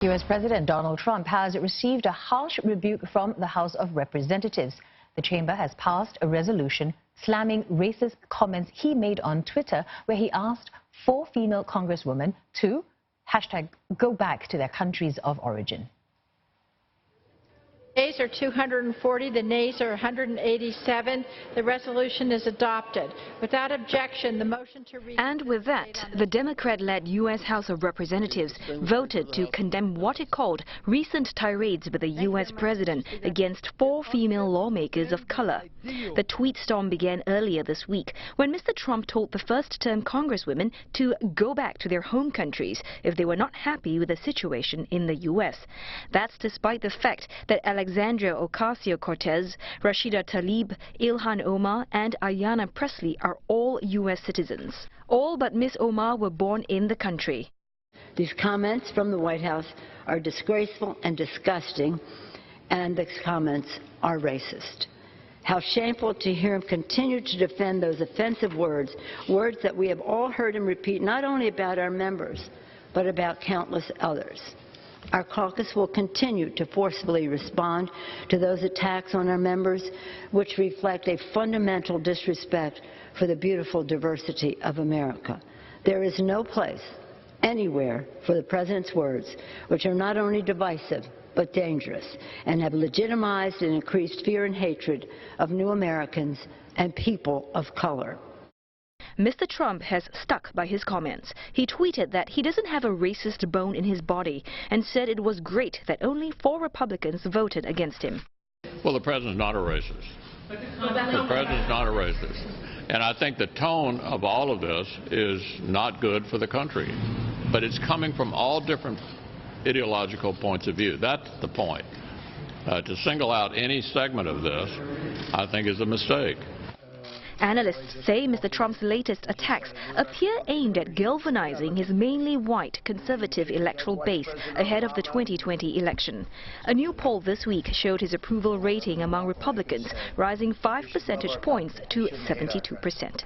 U.S. President Donald Trump has received a harsh rebuke from the House of Representatives. The chamber has passed a resolution slamming racist comments he made on Twitter, where he asked 4 female congresswomen to #go back to their countries of origin. The yeas are 240, the nays are 187. The resolution is adopted. Without objection, the motion to read... And with that, the Democrat-led U.S. House of Representatives voted to condemn what it called recent tirades with the U.S. president against 4 female lawmakers of color. The tweet storm began earlier this week when Mr. Trump told the first-term congresswomen to go back to their home countries if they were not happy with the situation in the U.S. That's despite the fact that Alexandria Ocasio-Cortez, Rashida Tlaib, Ilhan Omar and Ayanna Pressley are all U.S. citizens. All but Ms. Omar were born in the country. These comments from the White House are disgraceful and disgusting, and the comments are racist. How shameful to hear him continue to defend those offensive words, words that we have all heard him repeat not only about our members, but about countless others. Our caucus will continue to forcefully respond to those attacks on our members, which reflect a fundamental disrespect for the beautiful diversity of America. There is no place, anywhere, for the President's words, which are not only divisive, but dangerous, and have legitimized and increased fear and hatred of new Americans and people of color. Mr. Trump has stuck by his comments. He tweeted that he doesn't have a racist bone in his body and said it was great that only 4 Republicans voted against him. Well, the president's not a racist. The president's not a racist. And I think the tone of all of this is not good for the country. But it's coming from all different ideological points of view. That's the point. To single out any segment of this, I think, is a mistake. Analysts say Mr. Trump's latest attacks appear aimed at galvanizing his mainly white conservative electoral base ahead of the 2020 election. A new poll this week showed his approval rating among Republicans rising 5 percentage points to 72%.